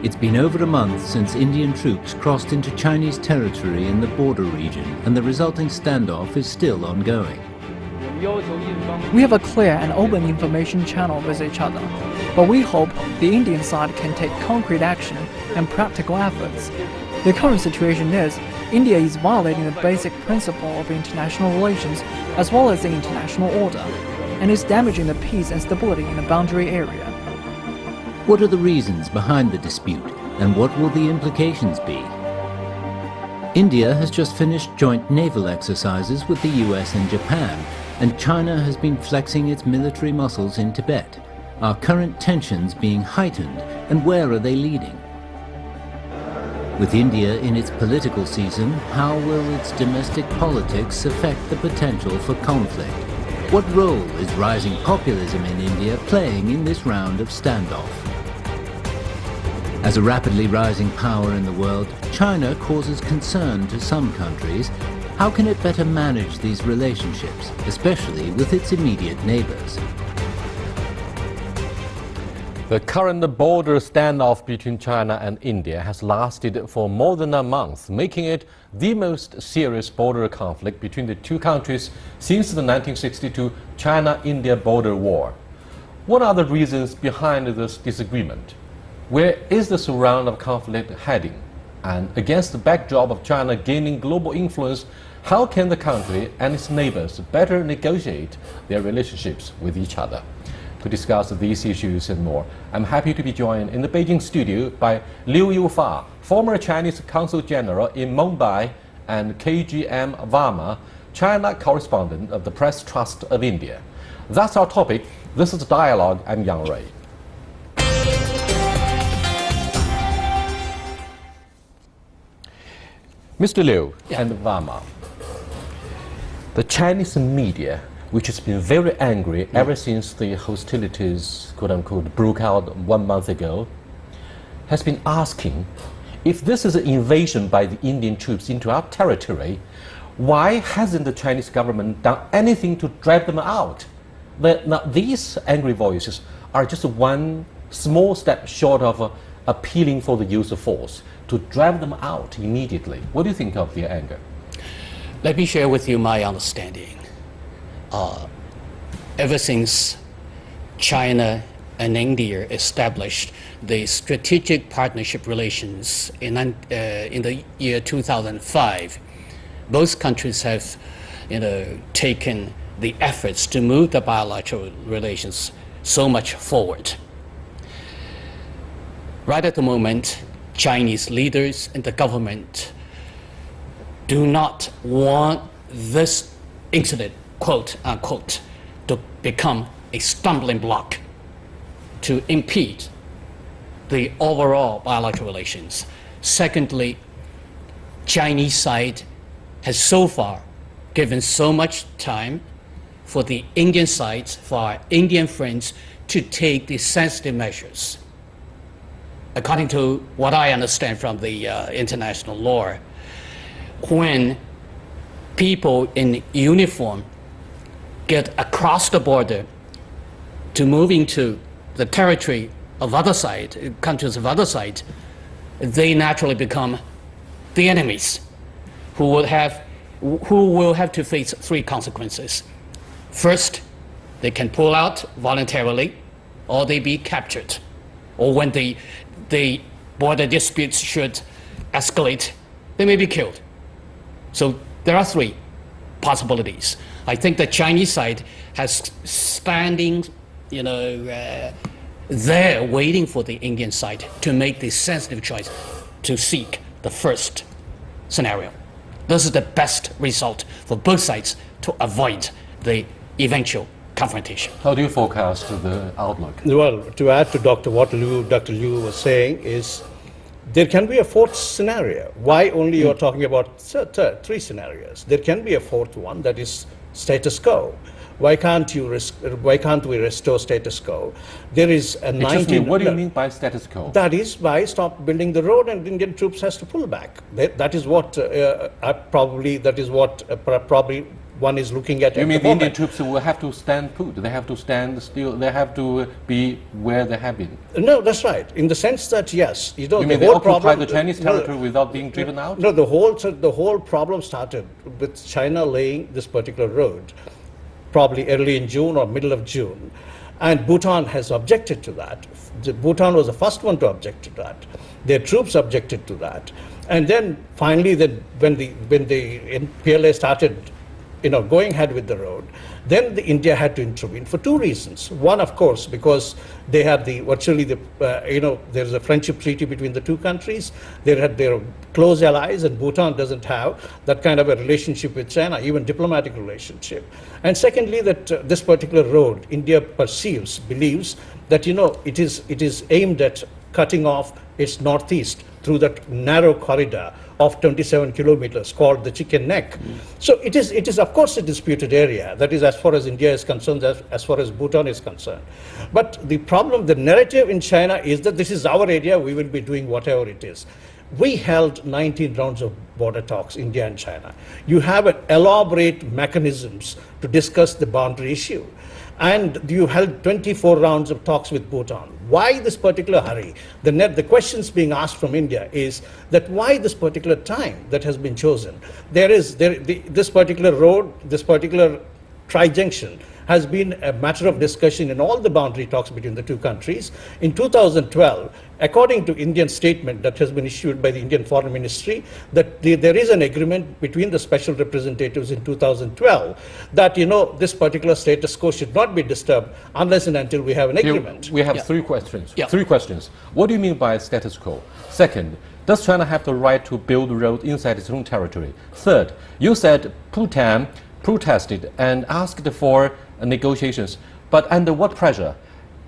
It's been over a month since Indian troops crossed into Chinese territory in the border region, and the resulting standoff is still ongoing. We have a clear and open information channel with each other, but we hope the Indian side can take concrete action and practical efforts. The current situation is India is violating the basic principle of international relations as well as the international order, and is damaging the peace and stability in the boundary area. What are the reasons behind the dispute, and what will the implications be? India has just finished joint naval exercises with the US and Japan, and China has been flexing its military muscles in Tibet. Are current tensions being heightened, and where are they leading? With India in its political season, how will its domestic politics affect the potential for conflict? What role is rising populism in India playing in this round of standoff? As a rapidly rising power in the world, China causes concern to some countries. How can it better manage these relationships, especially with its immediate neighbors? The current border standoff between China and India has lasted for more than a month, making it the most serious border conflict between the two countries since the 1962 China-India border war. What are the reasons behind this disagreement? Where is the surround of conflict heading? And against the backdrop of China gaining global influence, how can the country and its neighbors better negotiate their relationships with each other? To discuss these issues and more, I'm happy to be joined in the Beijing studio by Liu Yufa, former Chinese Consul General in Mumbai, and KGM Varma, China correspondent of the Press Trust of India. That's our topic. This is Dialogue. I'm Yang Rui. Mr. Liu and Varma, the Chinese media, which has been very angry ever since the hostilities, quote-unquote, broke out 1 month ago, has been asking, if this is an invasion by the Indian troops into our territory, why hasn't the Chinese government done anything to drive them out? Now, these angry voices are just one small step short of appealing for the use of force to drive them out immediately. What do you think of their anger? Let me share with you my understanding. Ever since China and India established the strategic partnership relations in the year 2005, both countries have taken the efforts to move the bilateral relations so much forward. Right at the moment, Chinese leaders and the government do not want this incident, quote unquote, to become a stumbling block to impede the overall bilateral relations. Secondly, Chinese side has so far given so much time for the Indian side, for our Indian friends, to take the sensitive measures. According to what I understand from the international law, when people in uniform get across the border to move into the territory of other side, countries of other side, they naturally become the enemies who will have to face three consequences. First, they can pull out voluntarily, or they be captured, or when the border disputes should escalate, they may be killed. So there are three possibilities. I think the Chinese side has standing, there waiting for the Indian side to make the sensitive choice to seek the first scenario. This is the best result for both sides to avoid the eventual confrontation. How do you forecast the outlook? Well, to add to Dr. Liu was saying is, there can be a fourth scenario. Why only you're talking about three scenarios? There can be a fourth one, that is status quo. Why can't we restore status quo? There is a what do you mean by status quo? That is by stop building the road and Indian troops has to pull back. That is what probably one is looking at. You mean the the Indian moment. troops will have to stand put? They have to stand still. They have to be where they have been. No, that's right. In the sense that yes, You the mean they whole occupy problem. the Chinese territory without being driven out? No, the whole problem started with China laying this particular road, probably early in June or middle of June, and Bhutan has objected to that. Bhutan was the first one to object to that. Their troops objected to that, and then finally, when the PLA started, going ahead with the road, then India had to intervene for two reasons. One, of course, because they had there's a friendship treaty between the two countries. They had their close allies, and Bhutan doesn't have that kind of a relationship with China, even diplomatic relationship. And secondly, that this particular road, India believes that it is aimed at cutting off its northeast through that narrow corridor of 27 kilometers called the Chicken Neck. So it is of course a disputed area. That is as far as India is concerned, as far as Bhutan is concerned. But the problem, the narrative in China is that this is our area, we will be doing whatever it is. We held 19 rounds of border talks, India and China. You have elaborate mechanisms to discuss the boundary issue. And you held 24 rounds of talks with Bhutan. Why this particular hurry? The questions being asked from India is that why this particular time that has been chosen? This particular road, this particular tri-junction has been a matter of discussion in all the boundary talks between the two countries. In 2012, according to Indian statement that has been issued by the Indian Foreign Ministry, that there is an agreement between the special representatives in 2012 that this particular status quo should not be disturbed unless and until we have an agreement. We have three questions. Yeah. Three questions. What do you mean by status quo? Second, does China have the right to build roads inside its own territory? Third, you said Bhutan protested and asked for negotiations, but under what pressure?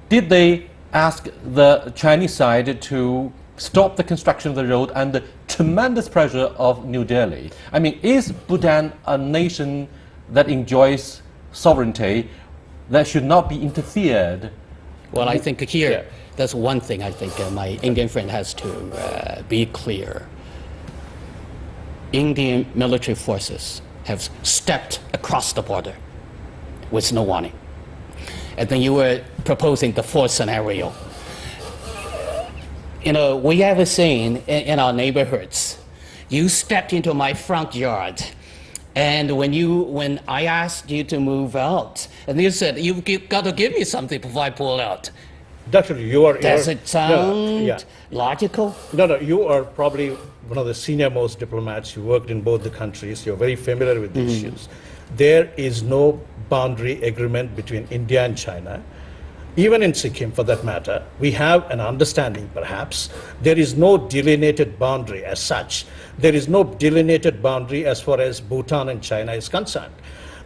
Did they ask the Chinese side to stop the construction of the road under tremendous pressure of New Delhi? I mean, is Bhutan a nation that enjoys sovereignty that should not be interfered? Well, I think here, Yeah. that's one thing I think my Indian friend has to be clear. Indian military forces have stepped across the border with no warning. And then you were proposing the fourth scenario. We have a saying in our neighborhoods, you stepped into my front yard, and when I asked you to move out, and you said, you've got to give me something before I pull out. Doctor, you are... Does it sound yeah. logical? No, you are probably one of the senior most diplomats. You worked in both the countries. You're very familiar with the issues. There is no boundary agreement between India and China. Even in Sikkim, for that matter, we have an understanding, perhaps. There is no delineated boundary as such. There is no delineated boundary as far as Bhutan and China is concerned.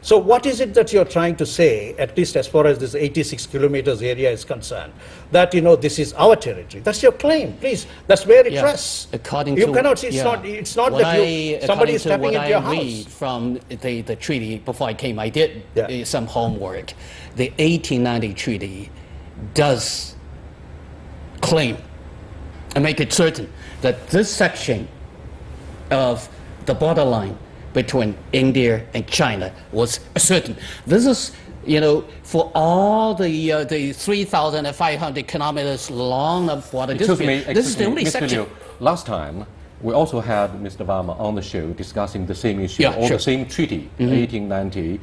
So what is it that you're trying to say, at least as far as this 86 kilometers area is concerned, that, this is our territory? That's your claim, please. That's where it rests. According you to, cannot see, it's not that somebody is stepping into your house. Read from the treaty, before I came, I did Yeah. some homework. The 1890 treaty does claim and make it certain that this section of the borderline between India and China was certain. This is, for all the 3,500 kilometers long of water dispute, this is the only Mr. section. Liu, last time, we also had Mr. Varma on the show discussing the same issue, Yeah, or sure. the same treaty, 1890.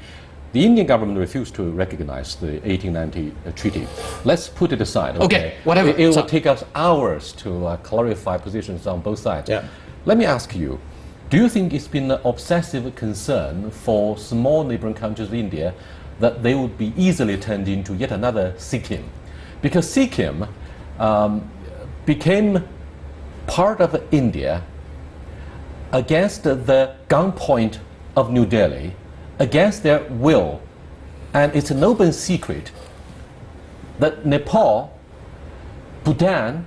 The Indian government refused to recognize the 1890 treaty. Let's put it aside. Okay, whatever. It will So- take us hours to clarify positions on both sides. Yeah. Let me ask you, do you think it's been an obsessive concern for small neighboring countries, India, that they would be easily turned into yet another Sikkim? Because Sikkim became part of India against the gunpoint of New Delhi, against their will. And it's an open secret that Nepal, Bhutan,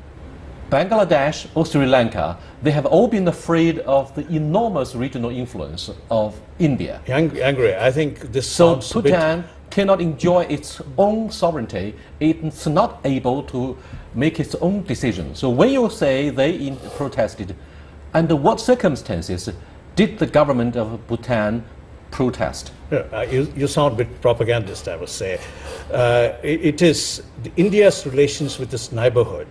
Bangladesh, or Sri Lanka, they have all been afraid of the enormous regional influence of India. Angry. I think this So sounds a bit... Bhutan cannot enjoy its own sovereignty. It's not able to make its own decisions. So when you say they protested, under what circumstances did the government of Bhutan protest? You sound a bit propagandist, I would say. It is India's relations with this neighborhood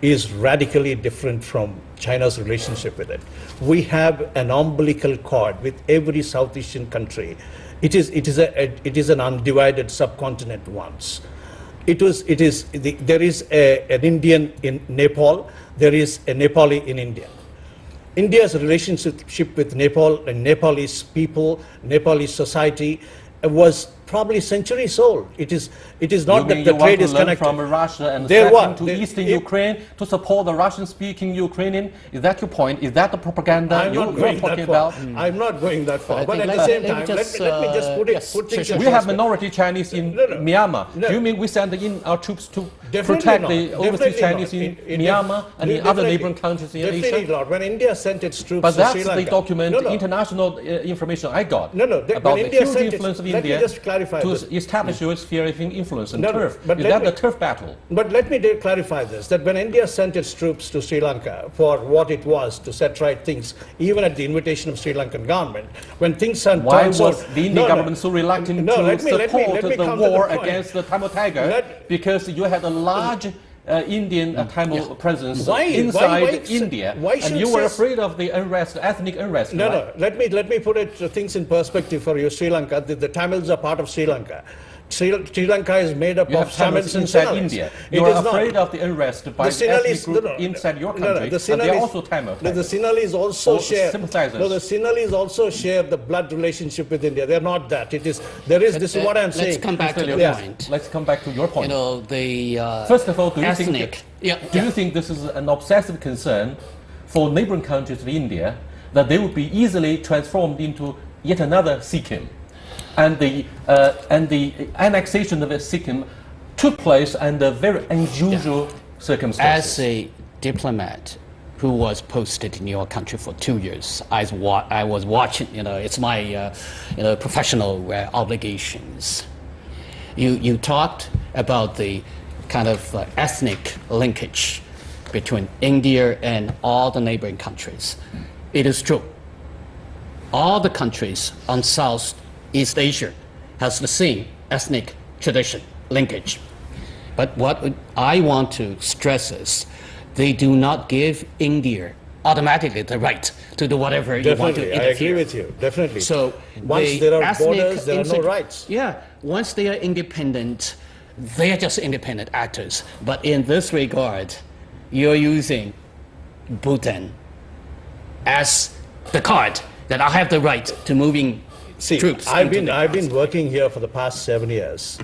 is radically different from China's relationship with it. We have an umbilical cord with every South Asian country. It is an undivided subcontinent once. There is an Indian in Nepal. There is a Nepali in India. India's relationship with Nepal and Nepalese people, Nepalese society was probably centuries old. It is not that the trade is connected. From Russia and step into eastern Ukraine to support the Russian-speaking Ukrainian. Is that your point? Is that the propaganda you're talking about? I'm not going that far. But at the same time, let me just put things. We have minority Chinese in Myanmar. Do you mean we send in our troops to protect the overseas Chinese in Myanmar and in other neighboring countries in Asia? Definitely not. When India sent its troops to Sri Lanka. But that's the document, international information I got about the huge influence of India to establish your sphere of influence and turf. Is that the turf battle? But let me clarify this, that when India sent its troops to Sri Lanka for what it was to set right things, even at the invitation of Sri Lankan government, when things turned why was the Indian government so reluctant to support the war against the Tamil Tiger? Because you had a large Indian Tamil presence inside India, and you were afraid of the unrest, ethnic unrest. No, let me put things in perspective for you. Sri Lanka, the Tamils are part of Sri Lanka. Sri Lanka is made up of Tamils inside India. You are afraid of the unrest by the ethnic group inside your country, but they are also Tamil. The Sinhalese also share. The Sinhalese also share the blood relationship with India. They are not that. This is what I'm saying. Let's come back to your point. Let's come back to your point. You know, the first of all, do you think this is an obsessive concern for neighboring countries of India that they would be easily transformed into yet another Sikkim? And the annexation of Sikkim took place under very unusual circumstances. As a diplomat who was posted in your country for 2 years, I was watching. It's my professional obligations. You talked about the kind of ethnic linkage between India and all the neighboring countries. It is true. All the countries on Southeast Asia has the same ethnic tradition linkage. But what I want to stress is they do not give India automatically the right to do whatever you want to interfere. I agree with you, definitely. So once there are borders, there are no rights. Yeah, once they are independent, they are just independent actors. But in this regard, you're using Bhutan as the card that I have the right to moving troops. I've been working here for the past 7 years.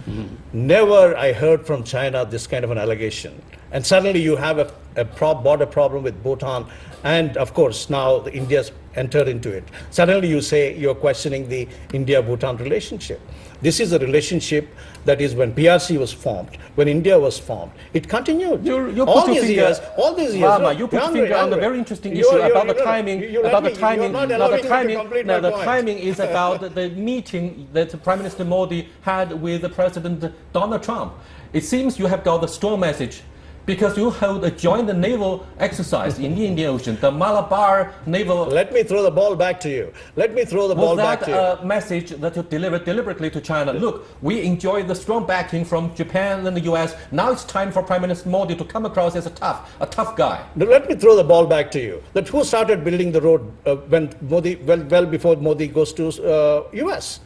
Never I heard from China this kind of an allegation. And suddenly you have a border problem with Bhutan, and of course now India's entered into it. Suddenly you say you're questioning the India-Bhutan relationship. This is a relationship that is when PRC was formed, when India was formed. It continued. All these years. Rama, you put your finger on a very interesting issue about the timing. The timing is about the meeting that Prime Minister Modi had with President Donald Trump. It seems you have got the strong message, because you held a joint naval exercise in the Indian Ocean, the Malabar naval... Let me throw the ball back to you. Was that a message that you delivered deliberately to China? Look, we enjoy the strong backing from Japan and the US. Now it's time for Prime Minister Modi to come across as a tough guy. Let me throw the ball back to you. That who started building the road when Modi, well before Modi goes to US?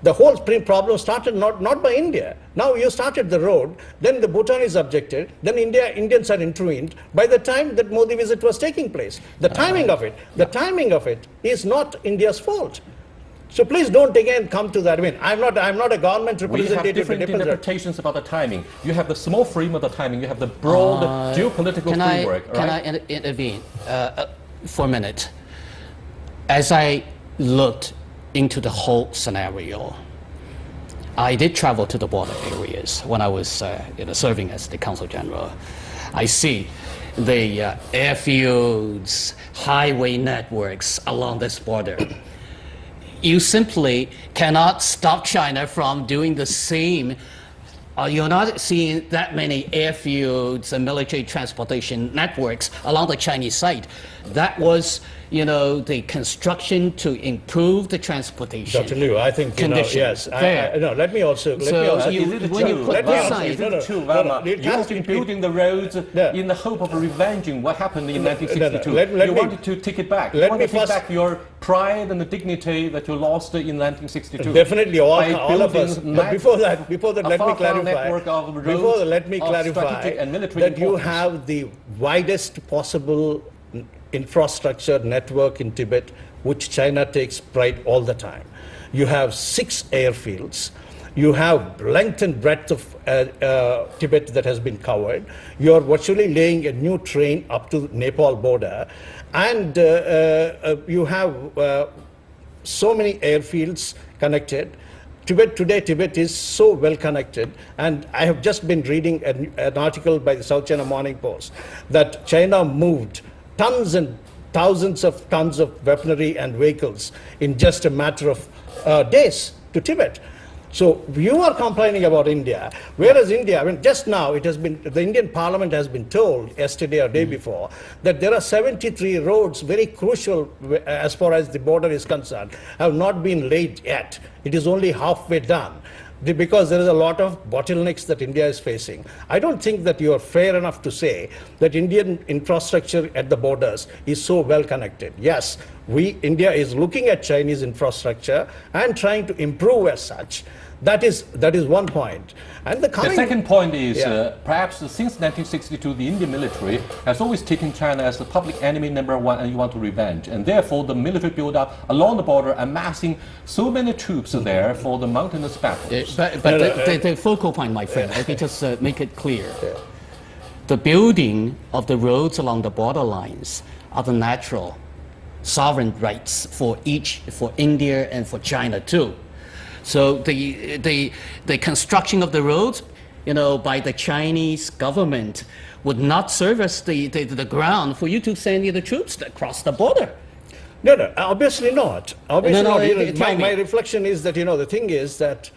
The whole problem started not by India. Now you started the road, then the Bhutanis objected, then Indians are intervened. By the time that Modi visit was taking place, the timing of it is not India's fault. So please don't again come to that. I mean, I'm not a government representative. We have different interpretations about the timing. You have the small frame of the timing. You have the broad geopolitical framework. Can I intervene for a minute? As I looked into the whole scenario, I did travel to the border areas when I was serving as the Consul General. I see the airfields, highway networks along this border. You simply cannot stop China from doing the same you're not seeing that many airfields and military transportation networks along the Chinese side. That was, the construction to improve the transportation. Dr. Liu, I think, yes. No, let me also... So when you put this side... You're building the roads in the hope of revenging what happened in 1962. You wanted to take it back. You want to take back your pride and the dignity that you lost in 1962. Definitely, all of us. But before that, let me clarify that you have the widest possible infrastructure network in Tibet, which China takes pride all the time. You have 6 airfields. You have length and breadth of Tibet that has been covered. You are virtually laying a new train up to the Nepal border. And you have so many airfields connected. Tibet is so well connected, and I have just been reading an article by the South China Morning Post that China moved tons and thousands of tons of weaponry and vehicles in just a matter of days to Tibet. So you are complaining about India, whereas India, just now it has been, the Indian Parliament has been told yesterday or day before that there are 73 roads, very crucial as far as the border is concerned, have not been laid yet. It is only halfway done, because there is a lot of bottlenecks that India is facing. I don't think that you are fair enough to say that Indian infrastructure at the borders is so well connected. Yes, India is looking at Chinese infrastructure and trying to improve as such. That is one point. And the second point is perhaps since 1962 the Indian military has always taken China as the public enemy #1 and you want to revenge, and therefore the military build-up along the border, amassing so many troops there for the mountainous battles. But the focal point, my friend, let me just make it clear. The building of the roads along the border lines are the natural sovereign rights for India and for China too. So the construction of the roads, by the Chinese government would not serve as the ground for you to send the troops across the border. No, obviously not. Obviously not. My reflection is that, the thing is that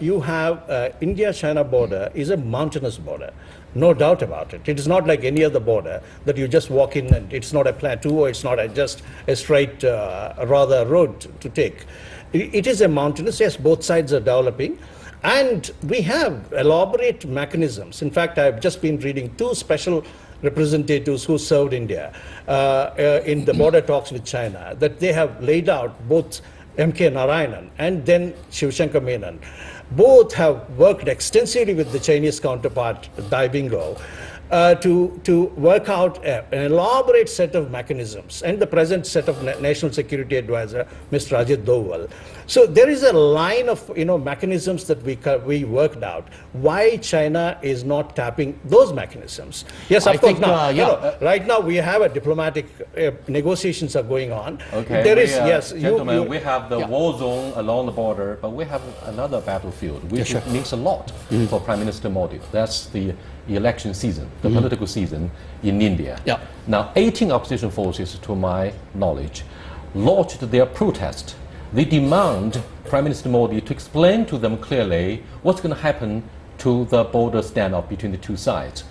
you have India-China border is a mountainous border. No doubt about it. It is not like any other border that you just walk in and it's not a plateau or it's not just a straight, rather road to take. It is a mountainous, yes, both sides are developing. And we have elaborate mechanisms. In fact, I've just been reading 2 special representatives who served India in the border talks with China, that they have laid out, both M.K. Narayanan and then Shivshankar Menon. Both have worked extensively with the Chinese counterpart, Dai Bingao, to work out an elaborate set of mechanisms, and the present set of National Security Advisor, Mr. Ajit Doval. So there is a line of mechanisms that we worked out. Why China is not tapping those mechanisms? Yes, of course. Right now we have a diplomatic negotiations are going on. Okay, there is gentlemen, we have the war zone along the border, but we have another battlefield which means a lot for Prime Minister Modi. That's the election season, the political season in India. Now, 18 opposition forces, to my knowledge, launched their protest. They demand Prime Minister Modi to explain to them clearly what's going to happen to the border standoff between the two sides.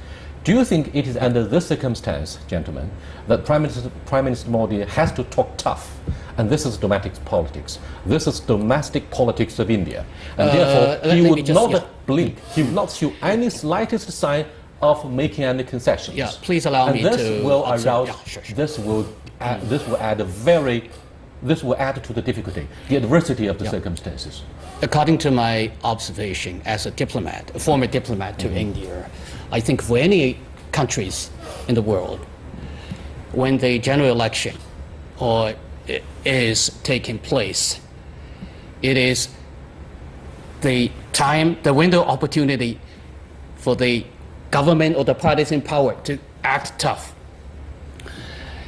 Do you think it is under this circumstance, gentlemen, that Prime Minister Modi has to talk tough? And this is domestic politics. This is domestic politics of India. And therefore, he would not blink. He would not show any slightest sign of making any concessions. Yeah, please allow me to... This will arouse... This will add to the difficulty, the adversity of the circumstances. According to my observation as a diplomat, a former diplomat to India, I think for any countries in the world, when the general election is taking place, it is the window of opportunity for the government or the parties in power to act tough,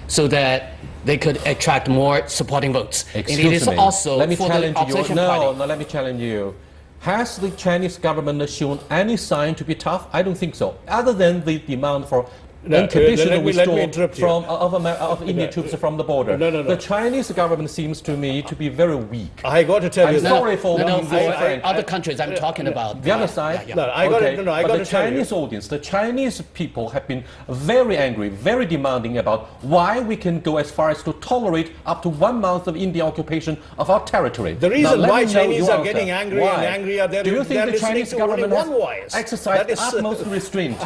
so that they could attract more supporting votes. Excuse and it is me. also let me for challenge the opposition party. No, let me challenge you. Has the Chinese government shown any sign to be tough? I don't think so. Other than the demand for unconditional let me withdrawal interrupt you. of Indian troops from the border. No. The Chinese government seems to me to be very weak. I got to tell you I'm that. sorry for being so frank. other countries I'm talking about. The other side, Yeah. No, I got okay, to, no, I but got the to tell you. Chinese audience, the Chinese people have been very angry, very demanding about why we can go as far as to tolerate up to 1 month of Indian occupation of our territory. The reason Now, let why me know Chinese your are answer. getting angry Why? and angry are Do you think the listening Chinese to only government one has voice. exercised That is- utmost restraint?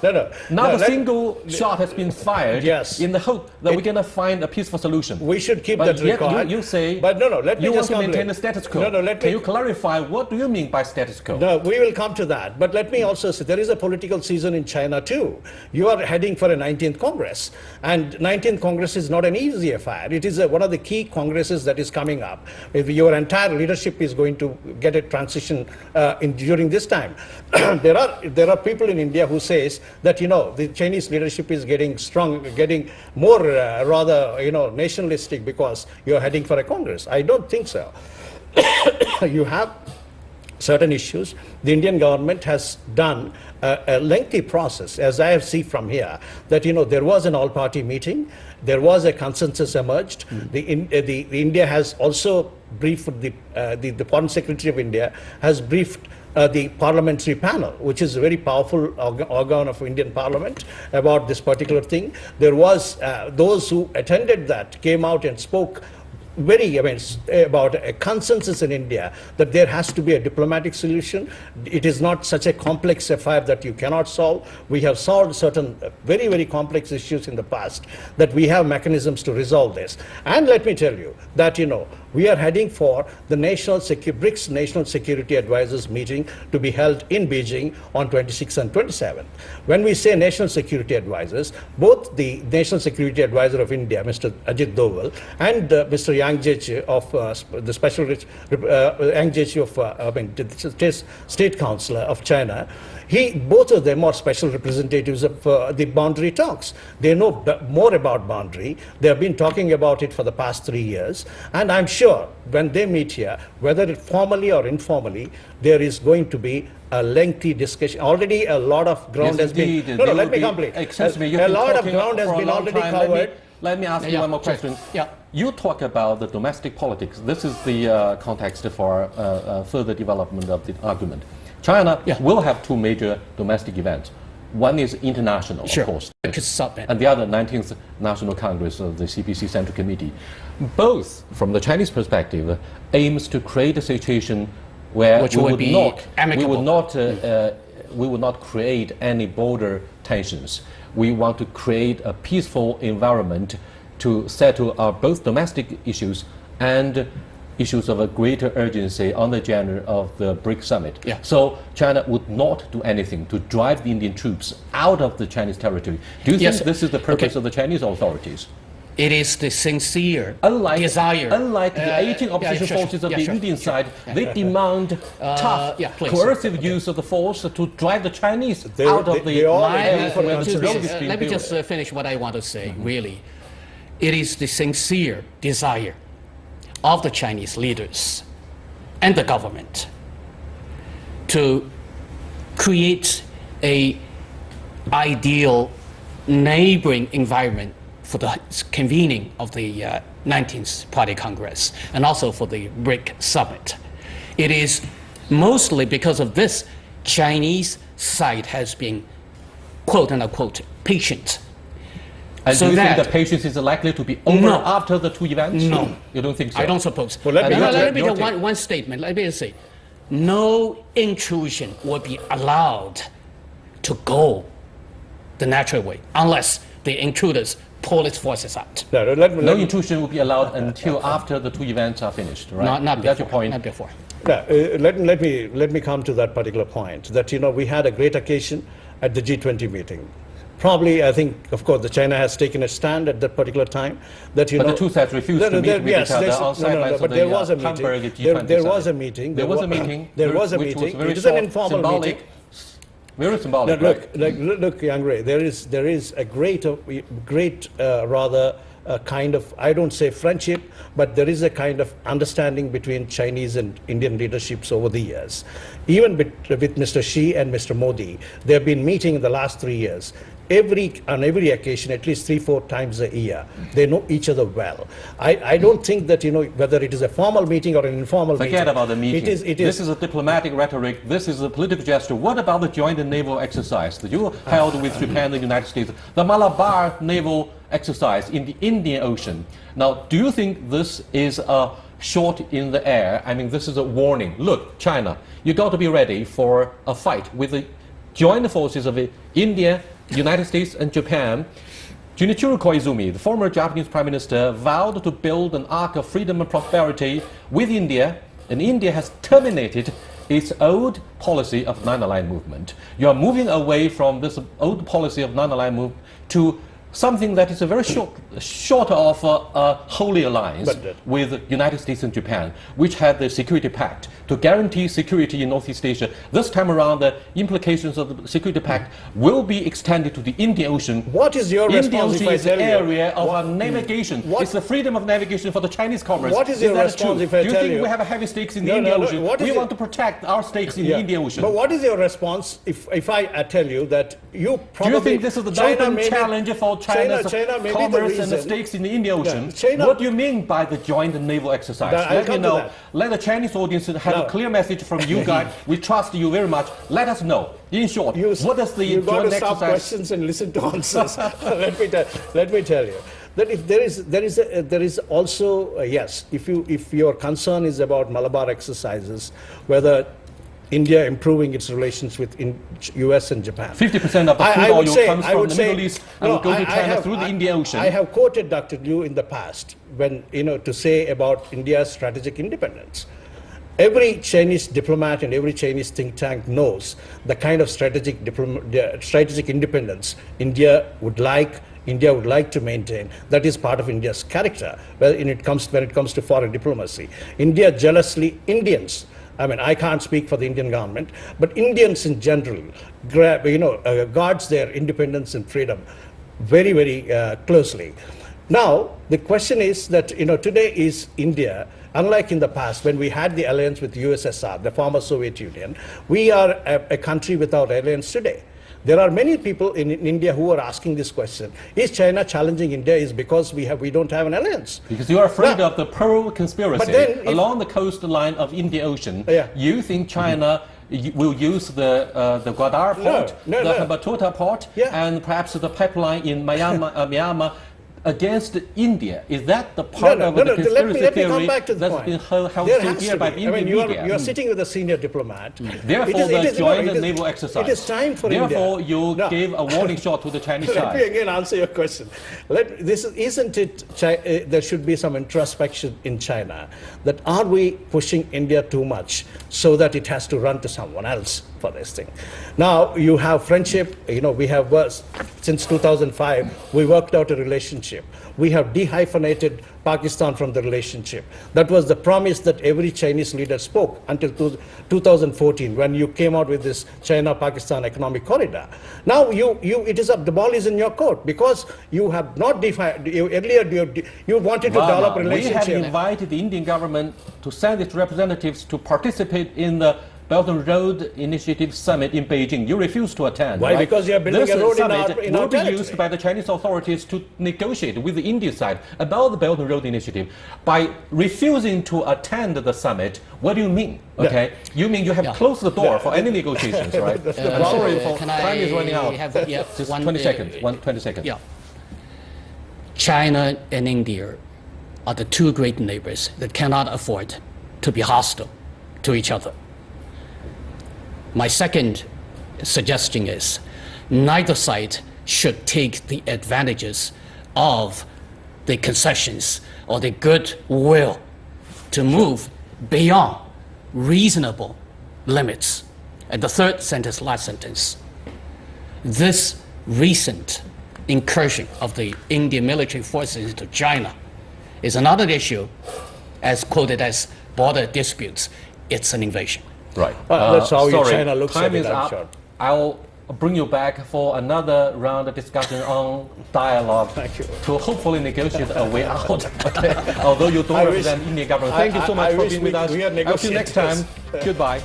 No. Not No, a single shot has been fired Yes. in the hope that we're going to find a peaceful solution. We should keep But that yet record. you say But no, let me you want just to maintain complete. the status quo. No, let Can me. you clarify what do you mean by status quo? No, we will come to that. But let me also say there is a political season in China too. You are heading for a 19th Congress. And 19th Congress is not an easy affair. It is one of the key congresses that is coming up. If your entire leadership is going to get a transition during this time. there are people in India who says that, you know, the Chinese leadership is getting strong, getting more nationalistic because you're heading for a Congress. I don't think so. You have certain issues. The Indian government has done a lengthy process, as I have seen from here, that, you know, there was an all-party meeting, there was a consensus emerged. India has also briefed the Foreign Secretary of India has briefed the parliamentary panel, which is a very powerful organ of Indian Parliament, about this particular thing. There was those who attended that came out and spoke about a consensus in India that there has to be a diplomatic solution. It is not such a complex affair that you cannot solve. We have solved certain very, very complex issues in the past, that we have mechanisms to resolve this. And let me tell you that, you know, we are heading for the BRICS National Security Advisors meeting to be held in Beijing on 26th and 27th. When we say National Security Advisors, both the National Security Advisor of India, Mr. Ajit Doval, and Mr. Yang Jiechi of the Special Yang Jiechi of the State Councilor of China, both of them are special representatives of the boundary talks. They know more about boundary. They have been talking about it for the past 3 years. And I'm sure when they meet here, whether formally or informally, there is going to be a lengthy discussion. Already a lot of ground has been... No, let me complete. Excuse me, a lot of ground has been already covered. Let me ask you one more question. Yeah. You talk about the domestic politics. This is the context for further development of the argument. China will have two major domestic events. One is international, of course, and the other 19th National Congress of the CPC Central Committee. Both, from the Chinese perspective, aims to create a situation where we would not create any border tensions. We want to create a peaceful environment to settle our both domestic issues and issues of a greater urgency on the agenda of the BRICS summit. So China would not do anything to drive the Indian troops out of the Chinese territory. Do you think this is the purpose of the Chinese authorities? It is the sincere desire. Unlike the 18 opposition forces of the Indian side, they demand tough, coercive use of the force to drive the Chinese out of the area where the civilians is being Let me just finish what I want to say, really. It is the sincere desire of the Chinese leaders and the government to create a ideal neighboring environment for the convening of the 19th Party Congress and also for the BRIC summit. It is mostly because of this Chinese side has been, quote unquote, patient. And do you think the patience is likely to be over after the two events? No. You don't think so? I don't suppose. Well, let me make one statement. Let me say, no intrusion will be allowed to go the natural way unless the intruders pull its forces out. No intrusion will be allowed until after the two events are finished, right? Not is before, that your point? Not before. Let me come to that particular point, that, you know, we had a great occasion at the G20 meeting. Probably, I think, of course, China has taken a stand at that particular time. That, but the two sides refused to meet with each other on sidelines of the Hamburg G20 There was a meeting. There was a meeting. There was a meeting. It is an informal meeting. Very symbolic. Look, Yang Ray, there is a great kind of, I don't say friendship, but there is a kind of understanding between Chinese and Indian leaderships over the years. Even with Mr. Xi and Mr. Modi, they have been meeting in the last 3 years. on every occasion, at least 3-4 times a year. They know each other well. I don't think that, whether it is a formal meeting or an informal meeting. Forget about the meeting. This is a diplomatic rhetoric. This is a political gesture. What about the joint naval exercise that you held with Japan and the United States? The Malabar naval exercise in the Indian Ocean. Now, do you think this is a shot in the air? I mean, this is a warning. Look, China, you got to be ready for a fight with the joint forces of India, United States, and Japan. Junichiro Koizumi, the former Japanese Prime Minister, vowed to build an arc of freedom and prosperity with India, and India has terminated its old policy of non-aligned movement. You are moving away from this old policy of non-aligned movement to something that is a very short of a holy alliance with the United States and Japan, which had the Security Pact to guarantee security in Northeast Asia. This time around, the implications of the Security Pact will be extended to the Indian Ocean. What is your response if I tell you? Indian Ocean is the area of navigation. It's the freedom of navigation for the Chinese commerce. What is your response if I tell you? Do you think we have a heavy stakes in the Indian Ocean? We want to protect our stakes in the Indian Ocean. But what is your response if I tell you that you probably... Do you think this is the open challenge for China's commerce and the stakes in the Indian Ocean? What do you mean by the joint naval exercise? Let me know. Let the Chinese audience have a clear message from you guys. We trust you very much. Let us know. In short, what does the joint exercise... You got to stop questions and listen to answers. let me tell you that if there is also yes, if your concern is about Malabar exercises, whether India improving its relations with U.S. and Japan. 50% of the crude oil comes from the Middle East and will go to China through the Indian Ocean. I have quoted Dr. Liu in the past when, to say about India's strategic independence. Every Chinese diplomat and every Chinese think tank knows the kind of strategic independence India would like to maintain. That is part of India's character when it comes to foreign diplomacy. Indians. I mean, I can't speak for the Indian government, but Indians in general, guards their independence and freedom very, very closely. Now, the question is that, today is India, unlike in the past when we had the alliance with USSR, the former Soviet Union, we are a country without alliance today. There are many people in India who are asking this question. Is China challenging India is because we don't have an alliance? Because you are afraid of the Pearl conspiracy along the coastline of Indian Ocean. You think China will use the Gwadar port, the Hambantota port, and perhaps the pipeline in Myanmar against India. Is that the part of the conspiracy theory that's been held so dear by the Indian media? You are sitting with a senior diplomat. Therefore, the joint naval exercise. It is time for India. Therefore, you gave a warning shot to the Chinese side. Let me again answer your question. Isn't it there should be some introspection in China that are we pushing India too much so that it has to run to someone else for this thing? Now, you have friendship. We have since 2005, we worked out a relationship. We have dehyphenated Pakistan from the relationship. That was the promise that every Chinese leader spoke until 2014 when you came out with this China-Pakistan economic corridor. Now the ball is in your court because you have not defined, earlier you wanted to develop a relationship. We have invited the Indian government to send its representatives to participate in the Belt and Road Initiative Summit in Beijing. You refused to attend. Why? Right? Because you are building a road in our territory. Will be used by the Chinese authorities to negotiate with the Indian side about the Belt and Road Initiative. By refusing to attend the summit, what do you mean? Okay, you mean you have closed the door for any negotiations, right? Sorry, time is running out. Just 20 seconds. 20 seconds. Yeah. China and India are the two great neighbors that cannot afford to be hostile to each other. My second suggestion is neither side should take the advantages of the concessions or the goodwill to move beyond reasonable limits. And the third sentence, last sentence, this recent incursion of the Indian military forces into China is another issue, as quoted as border disputes. It's an invasion. Right. That's how China looks at it, I'm sure. I'll bring you back for another round of discussion on dialogue to hopefully negotiate a way out. Okay. Although you don't represent Indian government. Thank you so much for being with us. Until next time, goodbye.